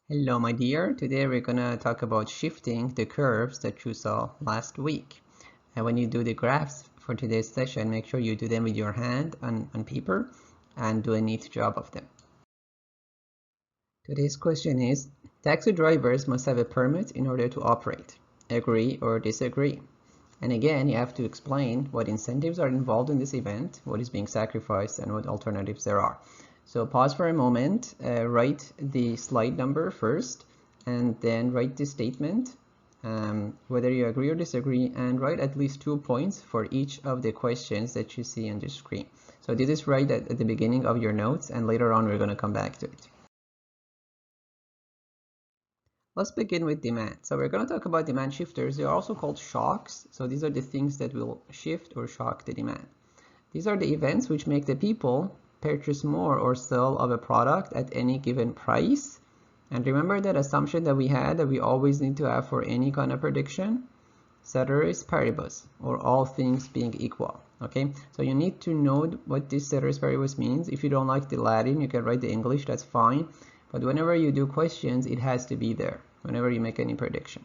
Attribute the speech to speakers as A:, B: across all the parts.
A: Hello, my dear. Today we're going to talk about shifting the curves that you saw last week. And when you do the graphs for today's session, make sure you do them with your hand on paper and do a neat job of them. Today's question is, taxi drivers must have a permit in order to operate. Agree or disagree? And again, you have to explain what incentives are involved in this event, what is being sacrificed, and what alternatives there are. So pause for a moment, write the slide number first, and then write the statement, whether you agree or disagree, and write at least 2 points for each of the questions that you see on the screen. So this is right at the beginning of your notes, and later on we're going to come back to it. Let's begin with demand. So we're going to talk about demand shifters. They are also called shocks. So these are the things that will shift or shock the demand. These are the events which make the people purchase more or sell of a product at any given price. And remember that assumption that we had that we always need to have for any kind of prediction, ceteris paribus, or all things being equal. Okay, so you need to know what this ceteris paribus means. If you don't like the Latin, you can write the English, that's fine. But whenever you do questions, it has to be there whenever you make any prediction.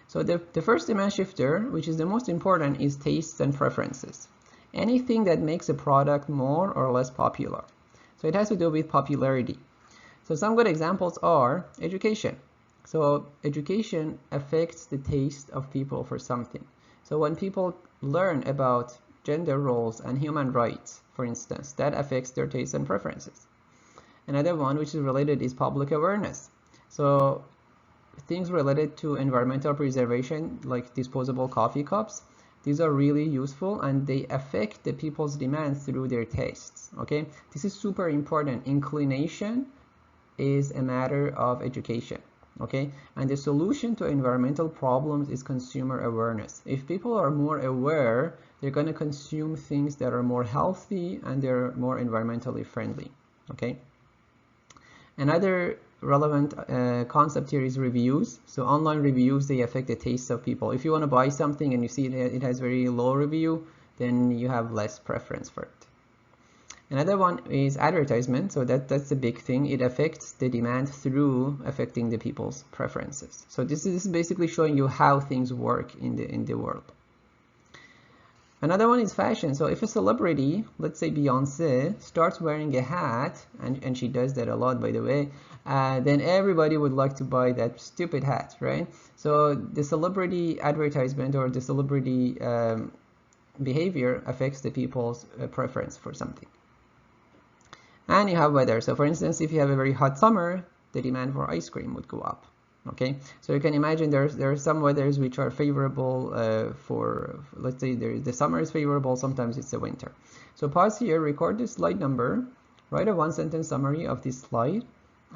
A: So the first demand shifter, which is the most important, is tastes and preferences. Anything that makes a product more or less popular. So it has to do with popularity. So some good examples are education. So education affects the taste of people for something. So when people learn about gender roles and human rights, for instance, that affects their tastes and preferences. Another one which is related is public awareness. So things related to environmental preservation, like disposable coffee cups, these are really useful and they affect the people's demand through their tastes. Okay, this is super important. Inclination is a matter of education. Okay, and the solution to environmental problems is consumer awareness. If people are more aware, they're going to consume things that are more healthy and they're more environmentally friendly. Okay, another relevant concept here is reviews. So online reviews, they affect the tastes of people. If you want to buy something and you see it has very low review, then you have less preference for it. Another one is advertisement. So that's the big thing. It affects the demand through affecting the people's preferences. So this is basically showing you how things work in the world. Another one is fashion. So if a celebrity, let's say Beyonce, starts wearing a hat, and she does that a lot, by the way, then everybody would like to buy that stupid hat, right? So the celebrity advertisement or the celebrity behavior affects the people's preference for something. And you have weather. So for instance, if you have a very hot summer, the demand for ice cream would go up. Okay, so you can imagine there are some weathers which are favorable for, let's say the summer is favorable, sometimes it's the winter. So pause here, record the slide number, write a one-sentence summary of this slide,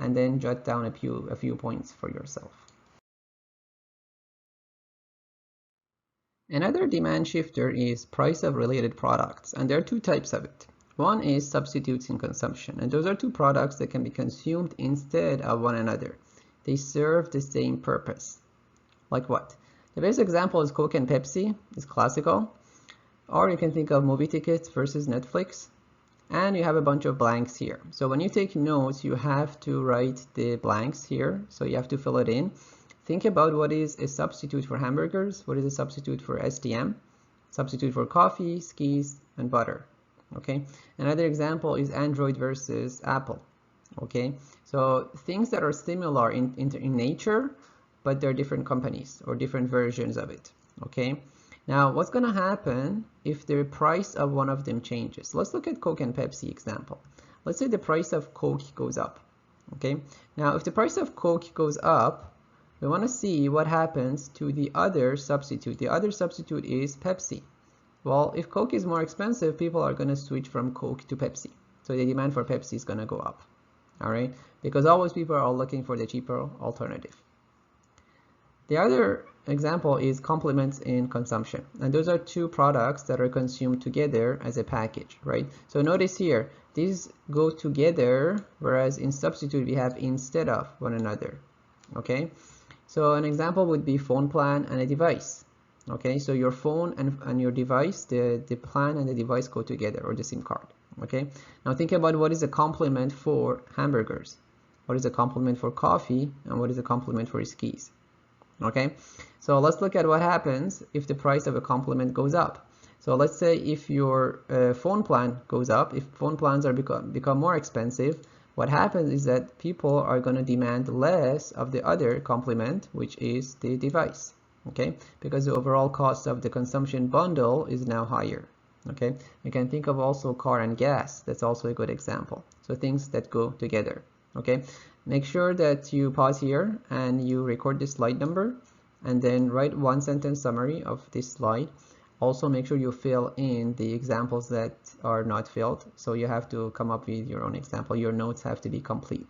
A: and then jot down a few points for yourself. Another demand shifter is price of related products, and there are two types of it. One is substitutes in consumption, and those are two products that can be consumed instead of one another. They serve the same purpose. Like what? The best example is Coke and Pepsi. It's classical. Or you can think of movie tickets versus Netflix. And you have a bunch of blanks here. So when you take notes, you have to write the blanks here. So you have to fill it in. Think about what is a substitute for hamburgers, what is a substitute for STM, substitute for coffee, skis, and butter. Okay. Another example is Android versus Apple. Okay, so things that are similar in nature, but they're different companies or different versions of it. Okay, now what's going to happen if the price of one of them changes? Let's look at Coke and Pepsi example. Let's say the price of Coke goes up. Okay, now if the price of Coke goes up, we want to see what happens to the other substitute. The other substitute is Pepsi. Well, if Coke is more expensive, people are going to switch from Coke to Pepsi. So the demand for Pepsi is going to go up. All right, because always people are looking for the cheaper alternative. The other example is complements in consumption, and those are two products that are consumed together as a package, right? So notice here, these go together, whereas in substitute we have instead of one another. Okay, so an example would be phone plan and a device. Okay, so your phone and your device, the plan and the device go together, or the SIM card. Okay, now think about what is a complement for hamburgers. what is the complement for coffee, and what is the complement for skis. Okay, so let's look at what happens if the price of a complement goes up. So let's say if your phone plan goes up, if phone plans are become more expensive, what happens is that people are going to demand less of the other complement, which is the device. Okay, because the overall cost of the consumption bundle is now higher. Okay, you can think of also car and gas. That's also a good example. So things that go together. Okay, make sure that you pause here and you record this slide number and then write one sentence summary of this slide. Also make sure you fill in the examples that are not filled. So you have to come up with your own example. Your notes have to be complete.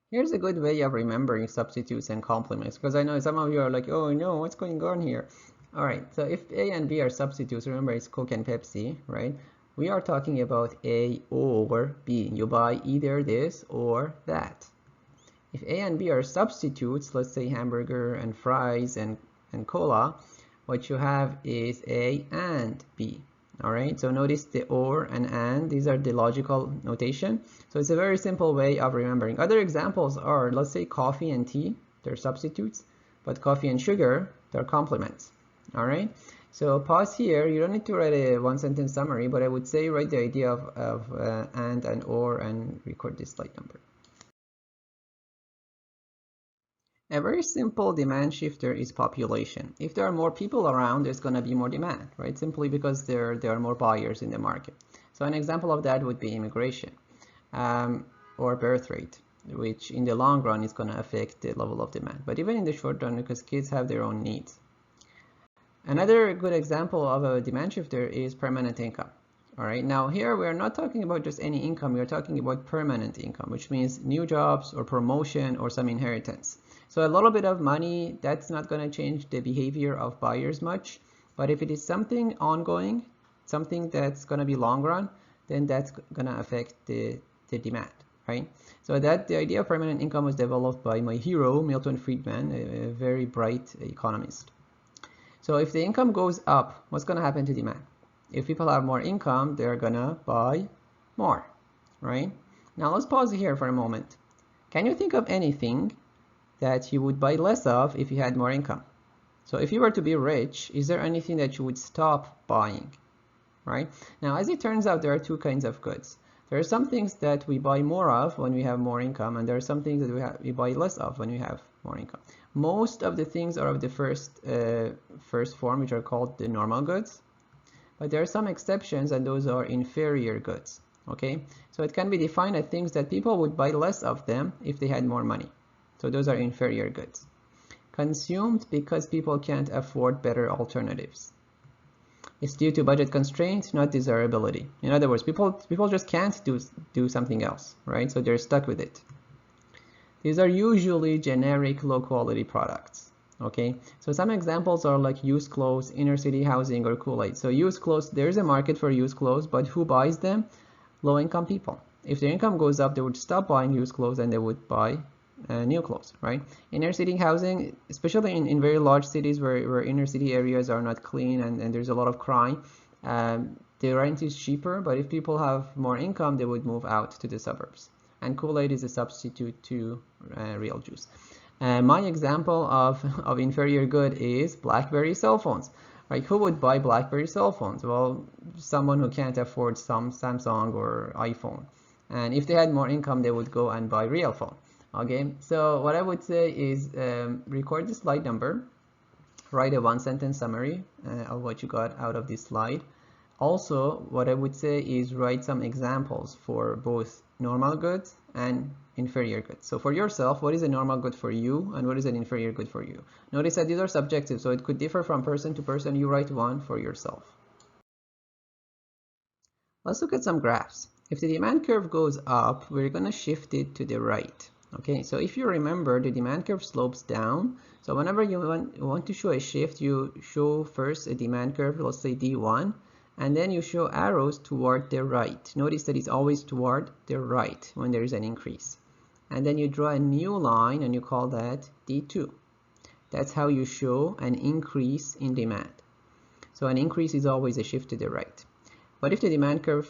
A: Here's a good way of remembering substitutes and complements, because I know some of you are like, oh no, what's going on here? All right, so if A and B are substitutes, remember it's Coke and Pepsi, right? We are talking about A or B. You buy either this or that. If A and B are substitutes, let's say hamburger and fries and cola, what you have is A and B. All right, so notice the or and, these are the logical notation. So it's a very simple way of remembering. Other examples are, let's say coffee and tea, they're substitutes, but coffee and sugar, they're complements. All right, so pause here. You don't need to write a one sentence summary, but I would say write the idea of and or and record this slide number. A very simple demand shifter is population. If there are more people around, there's going to be more demand, right? Simply because there are more buyers in the market. So an example of that would be immigration or birth rate, which in the long run is going to affect the level of demand. But even in the short run, because kids have their own needs. Another good example of a demand shifter is permanent income. All right, now here we are not talking about just any income, we are talking about permanent income, which means new jobs or promotion or some inheritance. So a little bit of money, that's not going to change the behavior of buyers much, but if it is something ongoing, something that's going to be long run, then that's going to affect the demand, right? So that the idea of permanent income was developed by my hero, Milton Friedman, a very bright economist. So if the income goes up, what's going to happen to demand? If people have more income, they're gonna buy more, right? Now let's pause here for a moment. Can you think of anything that you would buy less of if you had more income? So if you were to be rich, is there anything that you would stop buying, right? Now, as it turns out, there are two kinds of goods. There are some things that we buy more of when we have more income, and there are some things that we buy less of when we have more income. Most of the things are of the first form, which are called the normal goods. But there are some exceptions, and those are inferior goods. Okay, so it can be defined as things that people would buy less of them if they had more money. So those are inferior goods. Consumed because people can't afford better alternatives. It's due to budget constraints, not desirability. In other words, people just can't do something else, right? So they're stuck with it. These are usually generic, low-quality products. Okay, so some examples are like used clothes, inner city housing, or Kool-Aid. So used clothes, there's a market for used clothes, but who buys them? Low-income people. If their income goes up, they would stop buying used clothes and they would buy new clothes, right? Inner city housing, especially in very large cities where inner city areas are not clean and there's a lot of crime, the rent is cheaper, but if people have more income, they would move out to the suburbs. And Kool-Aid is a substitute to real juice. My example of inferior good is BlackBerry cell phones. Right? Who would buy BlackBerry cell phones? Well, someone who can't afford some Samsung or iPhone. And if they had more income, they would go and buy real phone. Okay, so what I would say is record the slide number, write a one sentence summary of what you got out of this slide. Also, what I would say is write some examples for both normal goods and inferior goods. So for yourself, what is a normal good for you and what is an inferior good for you? Notice that these are subjective, so it could differ from person to person. You write one for yourself. Let's look at some graphs. If the demand curve goes up, we're going to shift it to the right. Okay, so if you remember, the demand curve slopes down. So whenever you want to show a shift, you show first a demand curve, let's say D1, and then you show arrows toward the right. Notice that it's always toward the right when there is an increase. And then you draw a new line and you call that D2. That's how you show an increase in demand. So an increase is always a shift to the right. But if the demand curve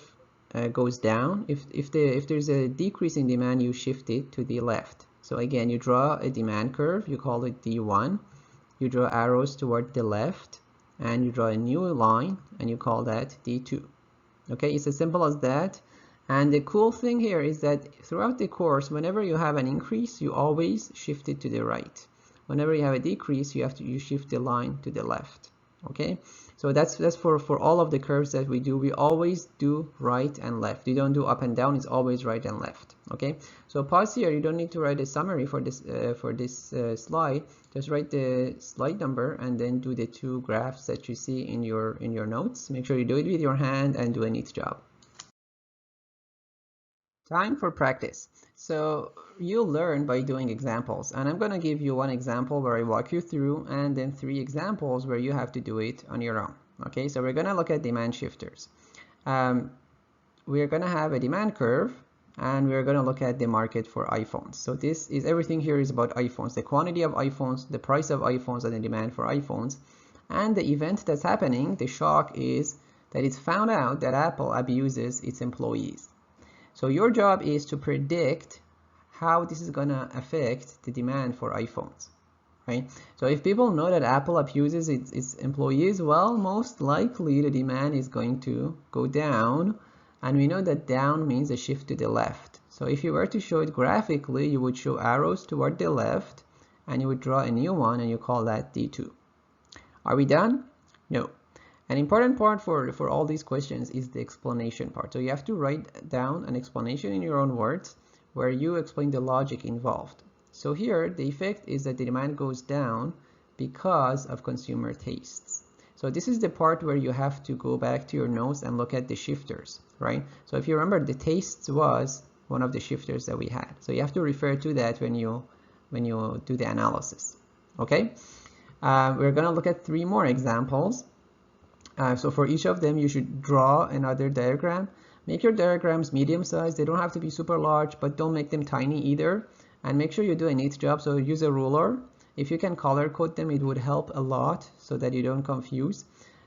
A: goes down, if there's a decrease in demand, you shift it to the left. So again, you draw a demand curve, you call it D1, you draw arrows toward the left, and you draw a new line, and you call that D2. Okay, it's as simple as that. And the cool thing here is that throughout the course, whenever you have an increase, you always shift it to the right. Whenever you have a decrease, you shift the line to the left. Okay, so that's for all of the curves that we do. We always do right and left. You don't do up and down. It's always right and left. Okay, so pause here. You don't need to write a summary for this slide. Just write the slide number and then do the two graphs that you see in your notes. Make sure you do it with your hand and do a neat job. Time for practice. So you'll learn by doing examples, and I'm going to give you one example where I walk you through, and then 3 examples where you have to do it on your own. Okay, so we're going to look at demand shifters. We're going to have a demand curve, and we're going to look at the market for iPhones. So this is everything here is about iPhones, the quantity of iPhones, the price of iPhones, and the demand for iPhones. And the event that's happening, the shock, is that it's found out that Apple abuses its employees. So your job is to predict how this is going to affect the demand for iPhones, right? So if people know that Apple abuses its employees, well, most likely the demand is going to go down, and we know that down means a shift to the left. So if you were to show it graphically, you would show arrows toward the left, and you would draw a new one, and you call that D2. Are we done? No. An important part for all these questions is the explanation part. So you have to write down an explanation in your own words where you explain the logic involved. So here, the effect is that the demand goes down because of consumer tastes. So this is the part where you have to go back to your notes and look at the shifters, right? So if you remember, the tastes was one of the shifters that we had. So you have to refer to that when you do the analysis, okay? We're going to look at 3 more examples. So for each of them, you should draw another diagram. Make your diagrams medium-sized. They don't have to be super large, but don't make them tiny either. And make sure you do a neat job. So use a ruler. If you can color code them, it would help a lot so that you don't confuse.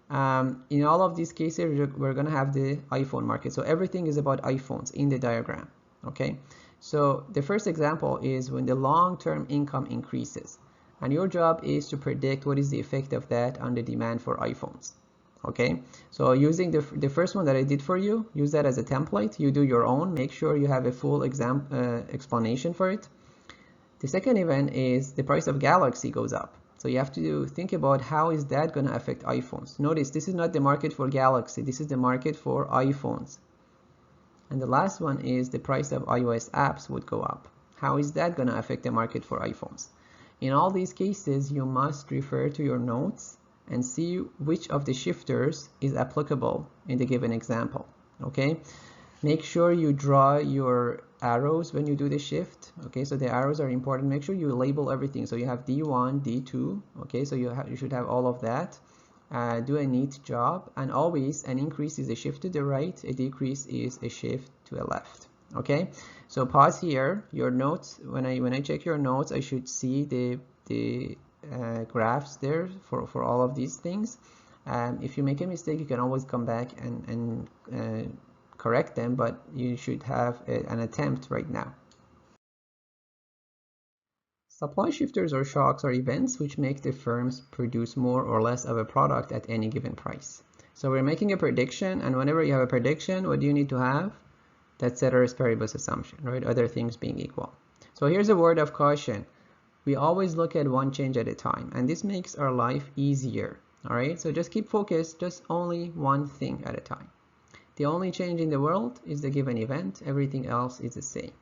A: In all of these cases, we're going to have the iPhone market. So everything is about iPhones in the diagram. Okay. So the first example is when the long-term income increases. And your job is to predict what is the effect of that on the demand for iPhones. Okay, so using the first one that I did for you, use that as a template. You do your own. Make sure you have a full explanation for it. The second event is the price of Galaxy goes up. So you have to think about how is that going to affect iPhones. Notice this is not the market for Galaxy. This is the market for iPhones. And the last one is the price of iOS apps would go up. How is that going to affect the market for iPhones? In all these cases, you must refer to your notes and see which of the shifters is applicable in the given example. Okay, make sure you draw your arrows when you do the shift. Okay, so the arrows are important. Make sure you label everything. So you have D1, D2. Okay, so you should have all of that. Do a neat job, and always an increase is a shift to the right, a decrease is a shift to the left. Okay, so pause here. Your notes, when I check your notes, I should see the graphs there for all of these things. If you make a mistake, you can always come back and correct them, but you should have an attempt right now. Supply shifters or shocks are events which make the firms produce more or less of a product at any given price. So we're making a prediction, and whenever you have a prediction, what do you need to have? That ceteris paribus assumption, right? Other things being equal. So here's a word of caution. We always look at one change at a time, and this makes our life easier. All right, so just keep focused, just only one thing at a time. The only change in the world is the given event. Everything else is the same.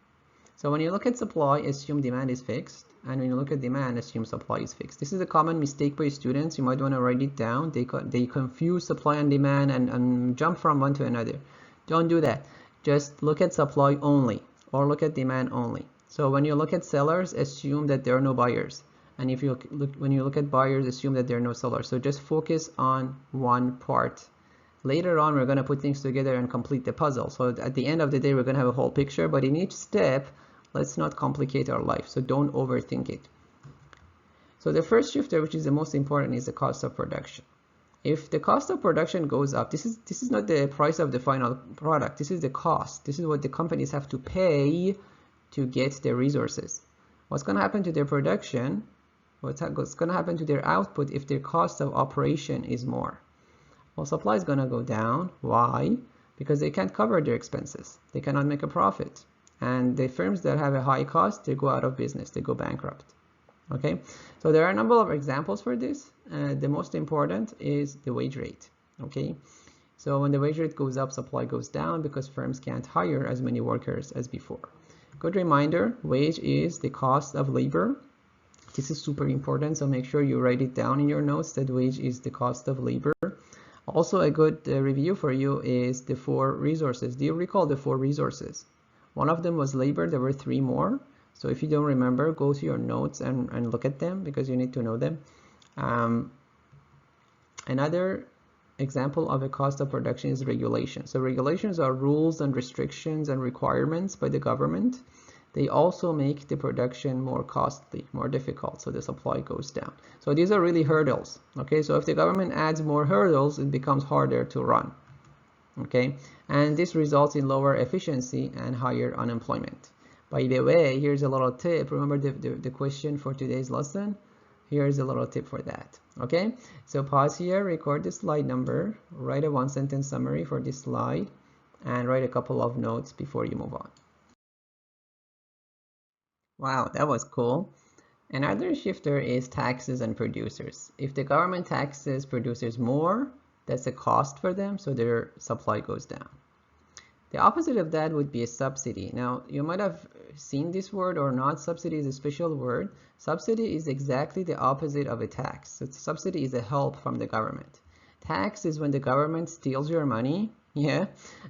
A: So when you look at supply, assume demand is fixed, and when you look at demand, assume supply is fixed. This is a common mistake by students. You might want to write it down. They confuse supply and demand and jump from one to another. Don't do that. Just look at supply only, or look at demand only. So when you look at sellers, assume that there are no buyers. And if you when you look at buyers, assume that there are no sellers. So just focus on one part. Later on, we're going to put things together and complete the puzzle. So at the end of the day, we're going to have a whole picture. But in each step, let's not complicate our life. So don't overthink it. So the first shifter, which is the most important, is the cost of production. If the cost of production goes up, this is not the price of the final product. This is the cost. This is what the companies have to pay to get their resources. What's going to happen to their production? What's going to happen to their output if their cost of operation is more? Well, supply is going to go down. Why? Because they can't cover their expenses. They cannot make a profit. And the firms that have a high cost, they go out of business. They go bankrupt. Okay, so there are a number of examples for this. The most important is the wage rate. Okay, so when the wage rate goes up, supply goes down because firms can't hire as many workers as before. Good reminder, wage is the cost of labor. This is super important, so make sure you write it down in your notes that wage is the cost of labor. Also, a good review for you is the 4 resources. Do you recall the 4 resources? One of them was labor. There were 3 more. So if you don't remember, go to your notes and look at them because you need to know them. Another example of a cost of production is regulation. So regulations are rules and restrictions and requirements by the government. They also make the production more costly, more difficult, so the supply goes down. So these are really hurdles. Okay, so if the government adds more hurdles, it becomes harder to run. Okay, and this results in lower efficiency and higher unemployment. By the way, here's a little tip. Remember the question for today's lesson? Here's a little tip for that. Okay, so pause here, record the slide number, write a 1-sentence summary for this slide, and write a couple of notes before you move on. Wow, that was cool. Another shifter is taxes and producers. If the government taxes producers more, that's a cost for them, so their supply goes down. The opposite of that would be a subsidy. Now, you might have seen this word or not. Subsidy is a special word. Subsidy is exactly the opposite of a tax. So subsidy is a help from the government. Tax is when the government steals your money,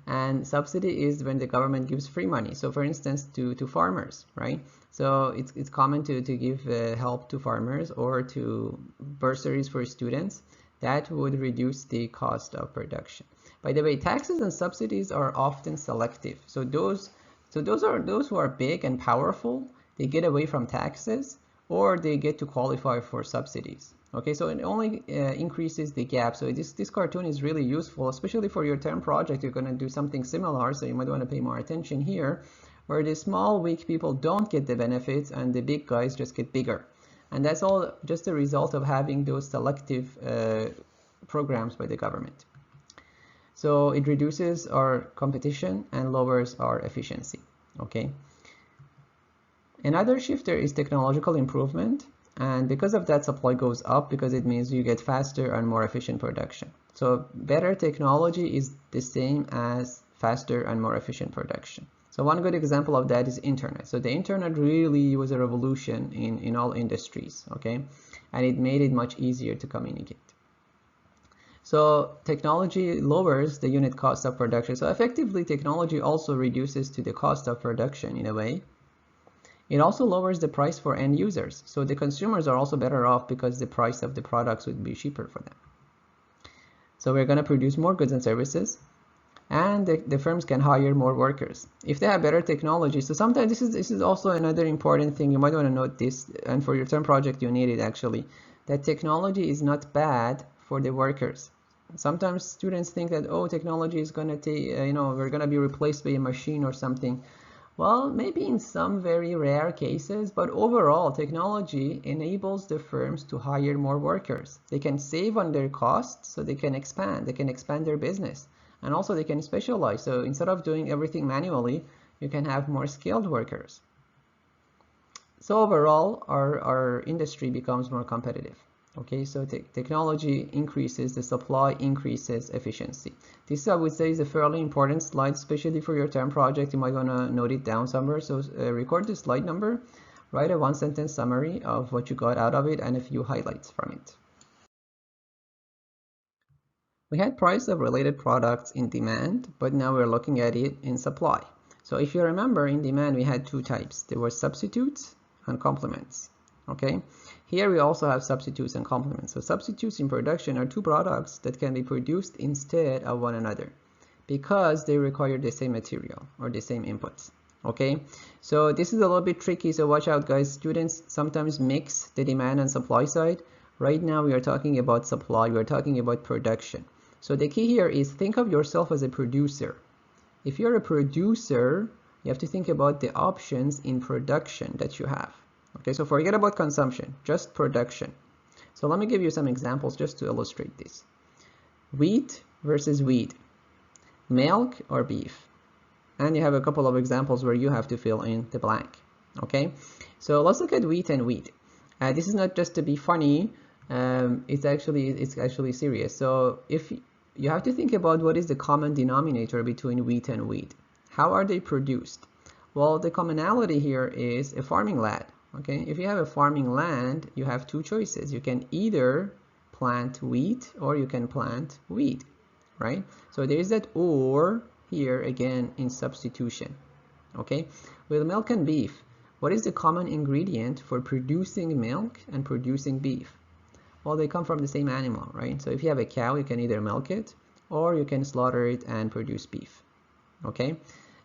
A: and subsidy is when the government gives free money. So for instance, to farmers, right? So it's common to give help to farmers or to bursaries for students. That would reduce the cost of production. By the way, taxes and subsidies are often selective. So those who are big and powerful, they get away from taxes or they get to qualify for subsidies. Okay, so it only increases the gap. So this cartoon is really useful, especially for your term project. You're going to do something similar, so you might want to pay more attention here, where the small, weak people don't get the benefits and the big guys just get bigger. And that's all just a result of having those selective programs by the government. So it reduces our competition and lowers our efficiency. Okay. Another shifter is technological improvement. And because of that, supply goes up because it means you get faster and more efficient production. So better technology is the same as faster and more efficient production. So one good example of that is internet. So the internet really was a revolution in all industries, okay? And it made it much easier to communicate. So technology lowers the unit cost of production. So effectively, technology also reduces to the cost of production in a way. It also lowers the price for end users. So the consumers are also better off because the price of the products would be cheaper for them. So we're going to produce more goods and services, and the firms can hire more workers if they have better technology. So sometimes this is also another important thing. You might want to note this, and for your term project you need it actually, that technology is not bad for the workers. Sometimes students think that, oh, technology is going to take, we're going to be replaced by a machine or something. Well, maybe in some very rare cases, but overall, technology enables the firms to hire more workers. They can save on their costs, so they can expand their business. And also they can specialize. So instead of doing everything manually, you can have more skilled workers. So overall, our industry becomes more competitive. Okay, so technology increases the supply, increases efficiency. This, I would say, is a fairly important slide, especially for your term project. You might want to note it down somewhere. So record the slide number, write a 1-sentence summary of what you got out of it, and a few highlights from it. We had price of related products in demand, but now we're looking at it in supply. So if you remember, in demand, we had 2 types. There were substitutes and complements. Okay, here we also have substitutes and complements. So substitutes in production are 2 products that can be produced instead of one another because they require the same material or the same inputs. Okay, so this is a little bit tricky, so watch out guys. Students sometimes mix the demand and supply side. Right now we are talking about supply, we are talking about production. So the key here is think of yourself as a producer. If you're a producer, you have to think about the options in production that you have. Okay, so forget about consumption, just production. So let me give you some examples just to illustrate this. Wheat versus wheat, milk or beef. And you have a couple of examples where you have to fill in the blank. Okay, so let's look at wheat and wheat. This is not just to be funny, it's actually serious. So if you have to think about what is the common denominator between wheat and wheat. How are they produced? Well, the commonality here is a farming land. Okay, if you have a farming land, you have two choices. You can either plant wheat or you can plant wheat, right? So there is that or here again in substitution. Okay, with milk and beef, what is the common ingredient for producing milk and producing beef? Well, they come from the same animal, right? So if you have a cow, you can either milk it or you can slaughter it and produce beef. Okay,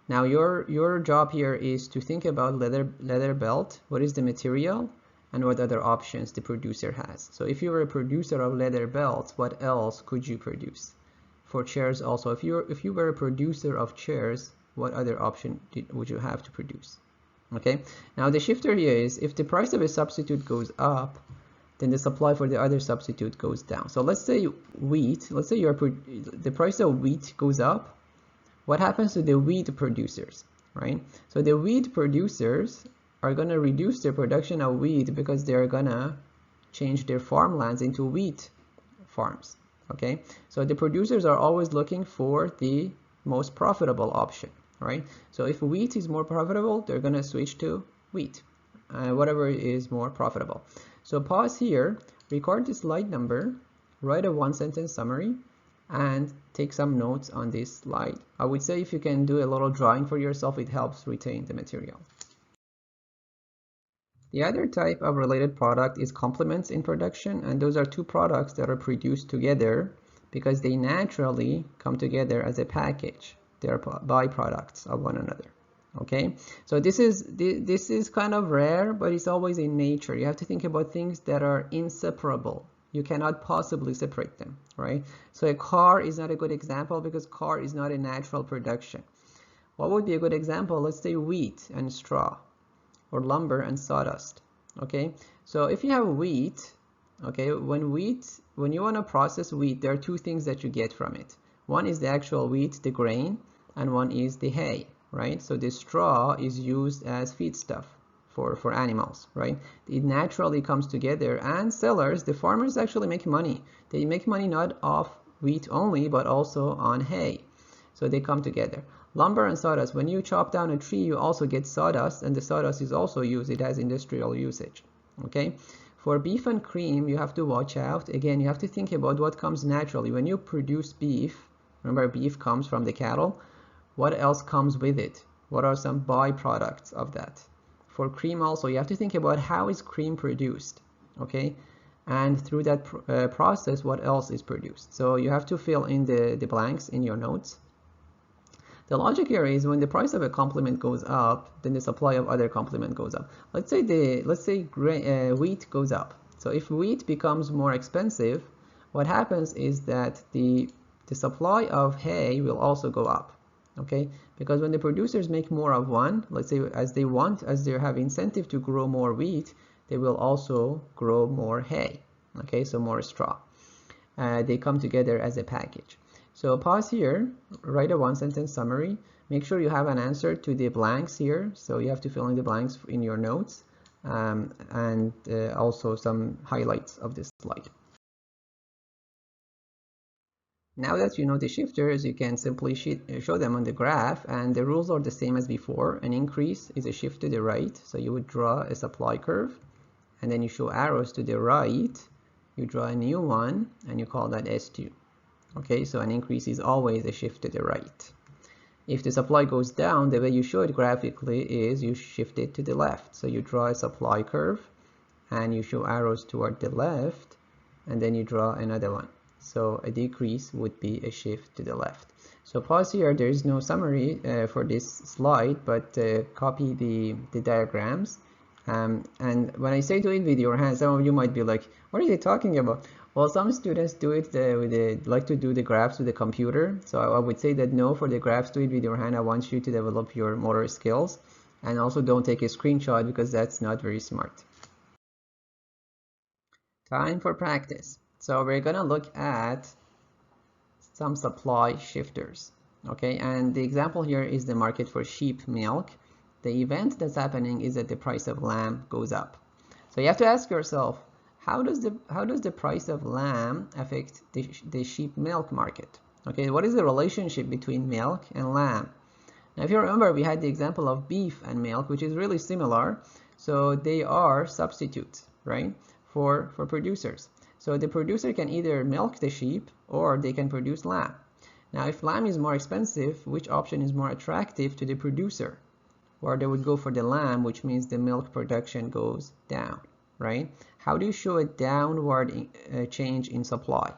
A: now your job here is to think about leather belt. What is the material and what other options the producer has? So if you were a producer of leather belts, what else could you produce? For chairs also, if you were a producer of chairs, what other option would you have to produce? Okay, now the shifter here is if the price of a substitute goes up, then the supply for the other substitute goes down. So let's say wheat, let's say the price of wheat goes up. What happens to the wheat producers, right? So the wheat producers are going to reduce their production of wheat because they're going to change their farmlands into wheat farms. Okay, so the producers are always looking for the most profitable option, right? So if wheat is more profitable, they're going to switch to wheat, whatever is more profitable. So pause here, record the slide number, write a one-sentence summary, and take some notes on this slide. I would say if you can do a little drawing for yourself, it helps retain the material. The other type of related product is complements in production, and those are two products that are produced together because they naturally come together as a package. They are byproducts of one another. Okay, so this is kind of rare, but it's always in nature. You have to think about things that are inseparable. You cannot possibly separate them, right? So a car is not a good example because car is not a natural production. What would be a good example? Let's say wheat and straw, or lumber and sawdust. Okay, so if you have wheat, okay, when you want to process wheat, there are two things that you get from it. One is the actual wheat, the grain, and one is the hay, right? So the straw is used as feedstuff for animals, right? It naturally comes together, and sellers, the farmers actually make money. They make money not off wheat only, but also on hay. So they come together. Lumber and sawdust, when you chop down a tree, you also get sawdust, and the sawdust is also used. It has industrial usage. Okay, for beef and cream, you have to watch out. Again, you have to think about what comes naturally. When you produce beef, remember beef comes from the cattle. What else comes with it? What are some byproducts of that? For cream also, you have to think about how is cream produced, okay? And through that process, what else is produced? So you have to fill in the blanks in your notes. The logic here is when the price of a complement goes up, then the supply of other complement goes up. Let's say wheat goes up. So if wheat becomes more expensive, what happens is that the supply of hay will also go up. Okay, because when the producers make more of one, let's say as they have incentive to grow more wheat, they will also grow more hay. Okay, so more straw. They come together as a package. So pause here, write a one-sentence summary. Make sure you have an answer to the blanks here. So you have to fill in the blanks in your notes, and also some highlights of this slide. Now that you know the shifters, you can simply show them on the graph, and the rules are the same as before. An increase is a shift to the right, so you would draw a supply curve, and then you show arrows to the right. You draw a new one, and you call that S2. Okay, so an increase is always a shift to the right. If the supply goes down, the way you show it graphically is you shift it to the left. So you draw a supply curve, and you show arrows toward the left, and then you draw another one. So a decrease would be a shift to the left. So pause here, there is no summary for this slide, but copy the diagrams And when I say do it with your hands, some of you might be like, what are they talking about? Well, some students do it like to do the graphs with the computer. So I would say that no, for the graphs, do it with your hand. I want you to develop your motor skills. And also don't take a screenshot because that's not very smart. Time for practice. So we're gonna look at some supply shifters. Okay, and the example here is the market for sheep milk. The event that's happening is that the price of lamb goes up. So you have to ask yourself, how does the price of lamb affect the sheep milk market? Okay, what is the relationship between milk and lamb? Now, if you remember, we had the example of beef and milk, which is really similar. So they are substitutes, right, for producers. So the producer can either milk the sheep or they can produce lamb. Now, if lamb is more expensive, which option is more attractive to the producer? Or they would go for the lamb, which means the milk production goes down, right? How do you show a downward change in supply?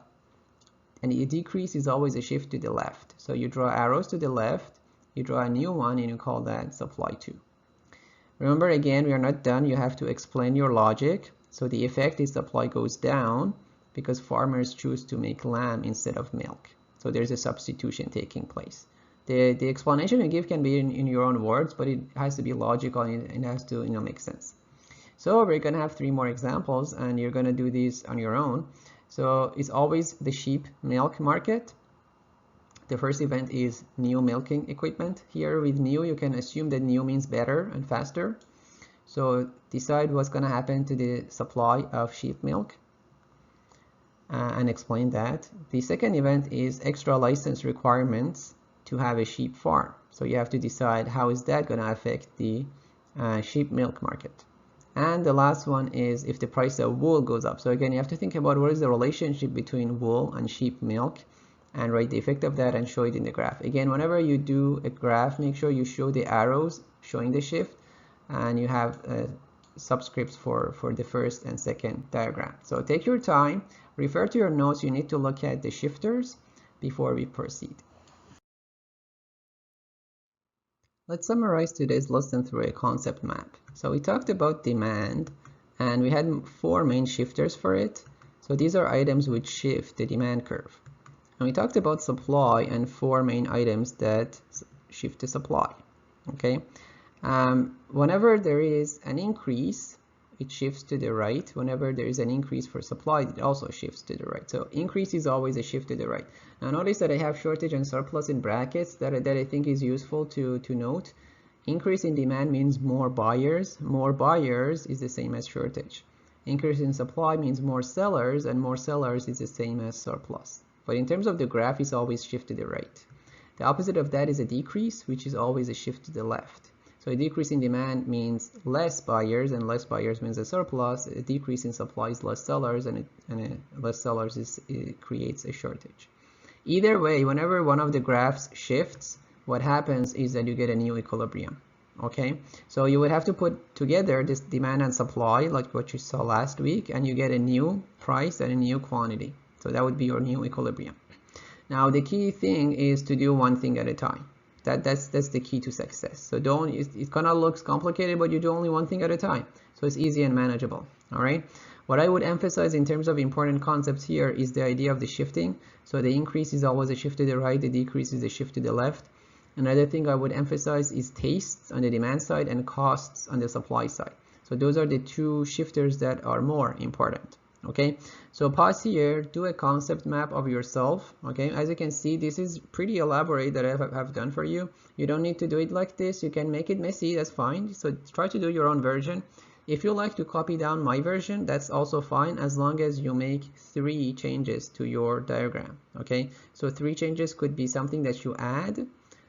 A: And a decrease is always a shift to the left. So you draw arrows to the left, you draw a new one, and you call that supply 2. Remember, again, we are not done. You have to explain your logic. So the effect is supply goes down because farmers choose to make lamb instead of milk. So there's a substitution taking place. The explanation you give can be in your own words, but it has to be logical and it has to make sense. So we're going to have 3 more examples, and you're going to do these on your own. So it's always the sheep milk market. The first event is new milking equipment. Here with new, you can assume that new means better and faster. So decide what's going to happen to the supply of sheep milk and explain that. The second event is extra license requirements to have a sheep farm. So you have to decide how is that going to affect the sheep milk market. And the last one is if the price of wool goes up. So again, you have to think about what is the relationship between wool and sheep milk and write the effect of that and show it in the graph. Again, whenever you do a graph, make sure you show the arrows showing the shift and you have subscripts for the first and second diagram. So take your time, refer to your notes. You need to look at the shifters before we proceed. Let's summarize today's lesson through a concept map. So we talked about demand and we had 4 main shifters for it. So these are items which shift the demand curve. And we talked about supply and 4 main items that shift the supply. Okay. Whenever there is an increase, it shifts to the right. Whenever there is an increase for supply, it also shifts to the right. So increase is always a shift to the right. Now notice that I have shortage and surplus in brackets that I think is useful to note. Increase in demand means more buyers. More buyers is the same as shortage. Increase in supply means more sellers, and more sellers is the same as surplus. But in terms of the graph, it's always shift to the right. The opposite of that is a decrease, which is always a shift to the left. So a decrease in demand means less buyers, and less buyers means a surplus. A decrease in supply is less sellers, and less sellers creates a shortage. Either way, whenever one of the graphs shifts, what happens is that you get a new equilibrium. Okay, so you would have to put together this demand and supply like what you saw last week, and you get a new price and a new quantity. So that would be your new equilibrium. Now the key thing is to do one thing at a time. That's the key to success. So it kind of looks complicated, but you do only one thing at a time. So it's easy and manageable. All right. What I would emphasize in terms of important concepts here is the idea of the shifting. So the increase is always a shift to the right, the decrease is a shift to the left. Another thing I would emphasize is tastes on the demand side and costs on the supply side. So those are the 2 shifters that are more important. Okay, so pause here, do a concept map of yourself. Okay, as you can see, this is pretty elaborate that I have done for you. You don't need to do it like this. You can make it messy, that's fine. So try to do your own version. If you like to copy down my version, that's also fine, as long as you make 3 changes to your diagram. Okay, so 3 changes could be something that you add.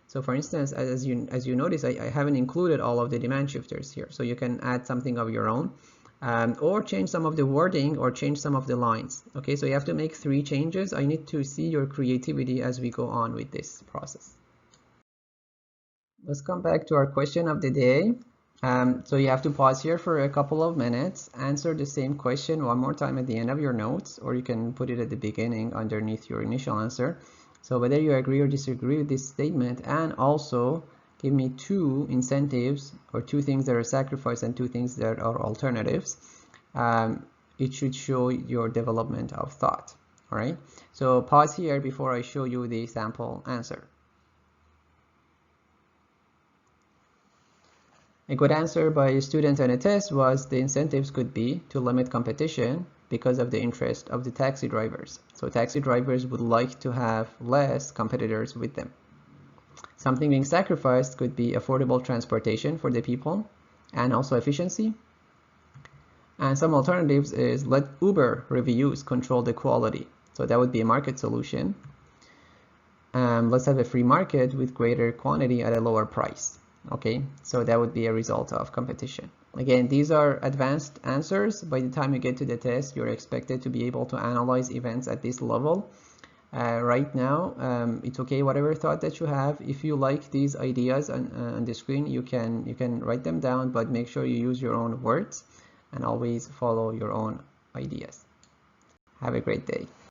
A: So for instance, as you notice, I haven't included all of the demand shifters here. So you can add something of your own. Or change some of the wording or change some of the lines. Okay, so you have to make 3 changes. I need to see your creativity as we go on with this process. Let's come back to our question of the day. So you have to pause here for a couple of minutes, answer the same question one more time at the end of your notes, or you can put it at the beginning underneath your initial answer. So whether you agree or disagree with this statement, and also give me 2 incentives or 2 things that are sacrificed and 2 things that are alternatives, it should show your development of thought. All right, so pause here before I show you the sample answer. A good answer by a student on a test was the incentives could be to limit competition because of the interest of the taxi drivers. So taxi drivers would like to have less competitors with them. Something being sacrificed could be affordable transportation for the people and also efficiency. And some alternatives is let Uber reviews control the quality. So that would be a market solution. Let's have a free market with greater quantity at a lower price. Okay, so that would be a result of competition. Again, these are advanced answers. By the time you get to the test, you're expected to be able to analyze events at this level. Right now, it's okay, whatever thought that you have. If you like these ideas on the screen, you can write them down, but make sure you use your own words and always follow your own ideas. Have a great day.